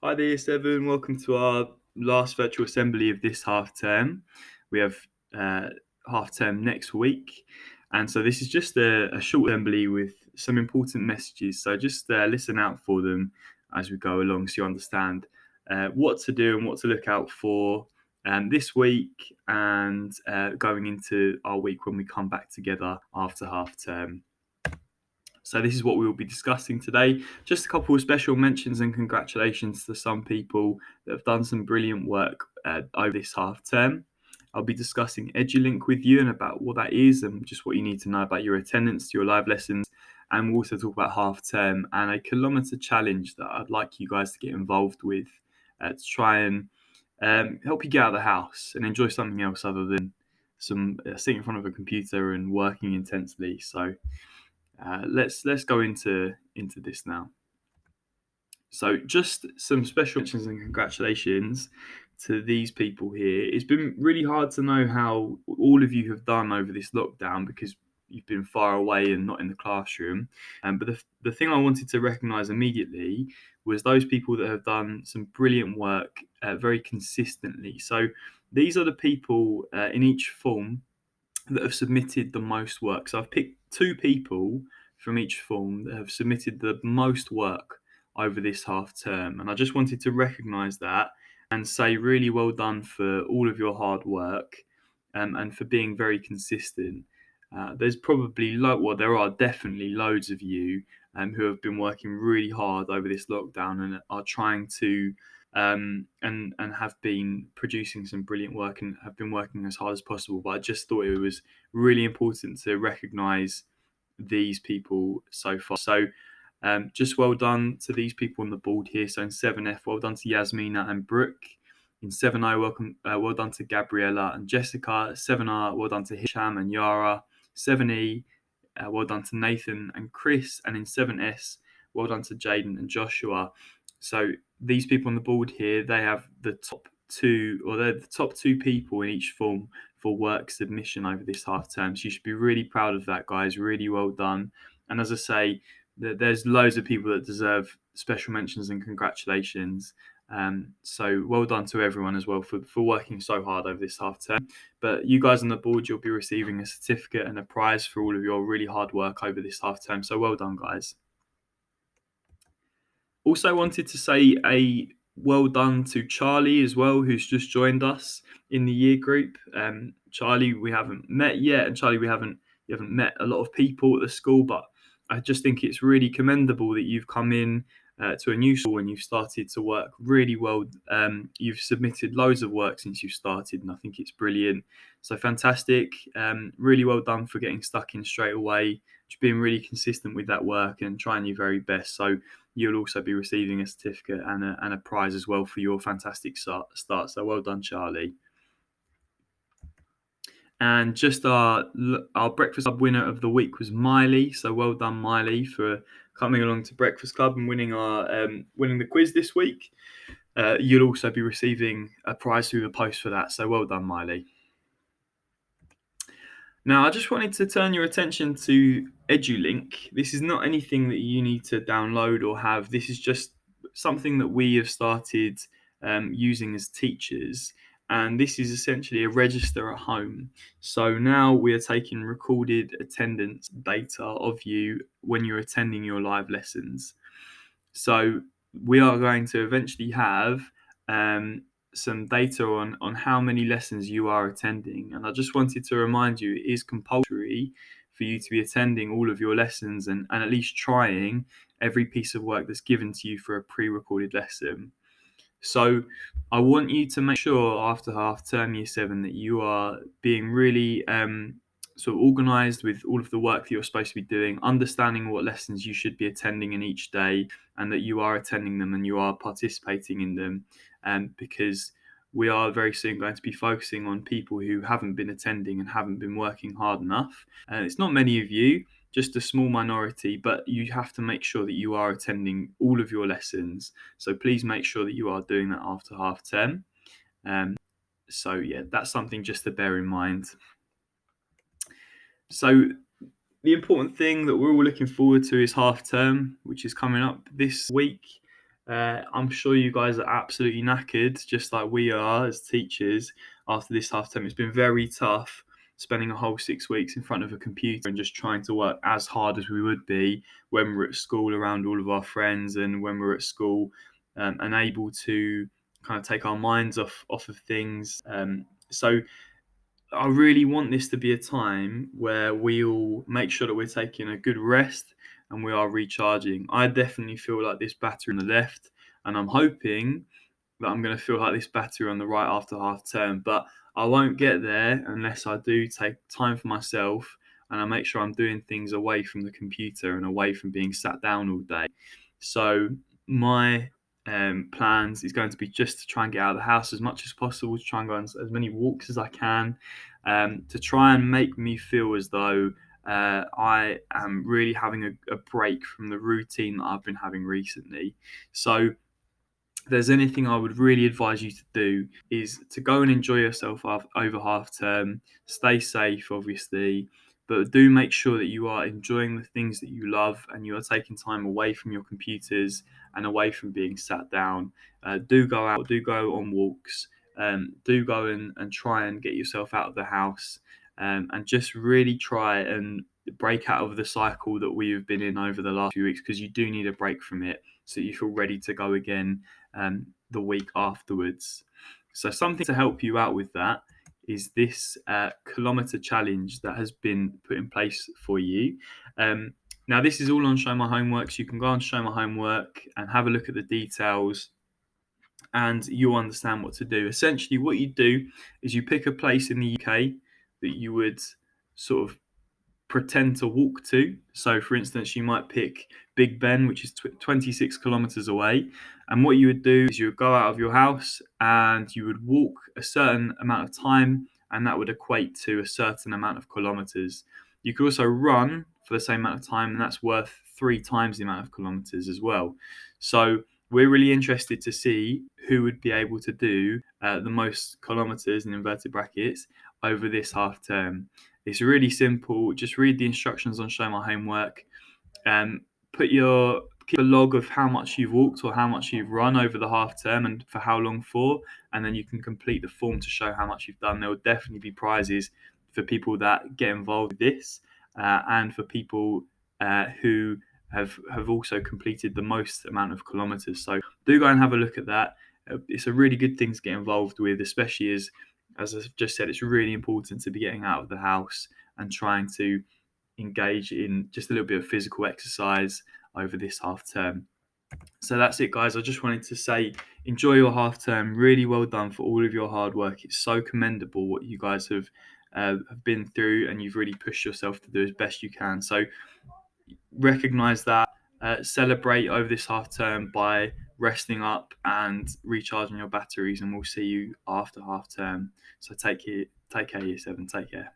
Hi there, Seven. Welcome to our last virtual assembly of this half term. We have uh, half term next week, and so this is just a short assembly with some important messages. So just listen out for them as we go along, so you understand what to do and what to look out for this week and going into our week when we come back together after half term. So this is what we will be discussing today. Just a couple of special mentions and congratulations to some people that have done some brilliant work over this half term. I'll be discussing EduLink with you and about what that is and just what you need to know about your attendance to your live lessons. And we'll also talk about half term and a kilometer challenge that I'd like you guys to get involved with to try and help you get out of the house and enjoy something else other than some sitting in front of a computer and working intensely. So let's go into this now. So just some special mentions and congratulations to these people here. It's been really hard to know how all of you have done over this lockdown because you've been far away and not in the classroom. But the thing I wanted to recognise immediately was those people that have done some brilliant work very consistently. So these are the people in each form that have submitted the most work. So I've picked two people from each form that have submitted the most work over this half term. And I just wanted to recognise that and say really well done for all of your hard work and for being very consistent. There's probably, there are definitely loads of you who have been working really hard over this lockdown and are trying to and have been producing some brilliant work and have been working as hard as possible. But I just thought it was really important to recognise these people so far. So just well done to these people on the board here. So in 7F, well done to Yasmina and Brooke. In 7O, well done to Gabriella and Jessica. 7R, well done to Hisham and Yara. 7E, well done to Nathan and Chris. And in 7S, well done to Jaden and Joshua. So these people on the board here, they have the top two, or they're the top two people in each form for work submission over this half term. So you should be really proud of that, guys. Really well done. And as I say, there's loads of people that deserve special mentions and congratulations. So well done to everyone as well for working so hard over this half term. But you guys on the board, you'll be receiving a certificate and a prize for all of your really hard work over this half term. So well done, guys. Also wanted to say a well done to Charlie as well, who's just joined us in the year group. Charlie, we haven't met yet, and Charlie, you haven't met a lot of people at the school, but I just think it's really commendable that you've come in to a new school and you've started to work really well. You've submitted loads of work since you started, and I think it's brilliant. So fantastic. Really well done for getting stuck in straight away, just being really consistent with that work and trying your very best. So you'll also be receiving a certificate and a prize as well for your fantastic start. So well done, Charlie. And just our Breakfast Club winner of the week was Miley. So well done, Miley, for coming along to Breakfast Club and winning the quiz this week. You'll also be receiving a prize through the post for that. So well done, Miley. Now, I just wanted to turn your attention to EduLink. This is not anything that you need to download or have. This is just something that we have started using as teachers. And this is essentially a register at home. So now we are taking recorded attendance data of you when you're attending your live lessons. So we are going to eventually have some data on how many lessons you are attending. And I just wanted to remind you, it is compulsory for you to be attending all of your lessons and at least trying every piece of work that's given to you for a pre-recorded lesson. So I want you to make sure after half term year 7 that you are being really sort of organised with all of the work that you're supposed to be doing, understanding what lessons you should be attending in each day, and that you are attending them and you are participating in them. Because we are very soon going to be focusing on people who haven't been attending and haven't been working hard enough. It's not many of you, just a small minority, but you have to make sure that you are attending all of your lessons. So please make sure that you are doing that after half term. So yeah, that's something just to bear in mind. So the important thing that we're all looking forward to is half term, which is coming up this week. I'm sure you guys are absolutely knackered, just like we are as teachers after this half term. It's been very tough spending a whole 6 weeks in front of a computer and just trying to work as hard as we would be when we're at school around all of our friends and when we're at school and able to kind of take our minds off of things. So I really want this to be a time where we all make sure that we're taking a good rest and we are recharging. I definitely feel like this battery on the left, and I'm hoping that I'm going to feel like this battery on the right after half term. But I won't get there unless I do take time for myself and I make sure I'm doing things away from the computer and away from being sat down all day. So my plans is going to be just to try and get out of the house as much as possible, to try and go on as many walks as I can, to try and make me feel as though I am really having a break from the routine that I've been having recently. So if there's anything I would really advise you to do is to go and enjoy yourself over half term. Stay safe, obviously, but do make sure that you are enjoying the things that you love and you are taking time away from your computers and away from being sat down. Do go out, do go on walks, do go and try and get yourself out of the house, and just really try and break out of the cycle that we've been in over the last few weeks, because you do need a break from it so that you feel ready to go again the week afterwards. So something to help you out with that is this kilometer challenge that has been put in place for you. Now, this is all on Show My Homework, so you can go on Show My Homework and have a look at the details and you'll understand what to do. Essentially, what you do is you pick a place in the UK that you would sort of pretend to walk to. So, for instance, you might pick Big Ben, which is 26 kilometers away. And what you would do is you would go out of your house and you would walk a certain amount of time, and that would equate to a certain amount of kilometers. You could also run for the same amount of time, and that's worth 3 times the amount of kilometers as well. So, we're really interested to see who would be able to do the most kilometers in inverted brackets over this half term. It's really simple. Just read the instructions on Show My Homework. Um, keep a log of how much you've walked or how much you've run over the half term and for how long for, and then you can complete the form to show how much you've done. There will definitely be prizes for people that get involved with this, and for people who have also completed the most amount of kilometers. So do go and have a look at that. It's a really good thing to get involved with, especially as I've just said, it's really important to be getting out of the house and trying to engage in just a little bit of physical exercise over this half term. So that's it, guys. I just wanted to say, enjoy your half term. Really well done for all of your hard work. It's so commendable what you guys have been through, and you've really pushed yourself to do as best you can. So recognize that, celebrate over this half term by resting up and recharging your batteries, and we'll see you after half term. So take care of yourself and take care.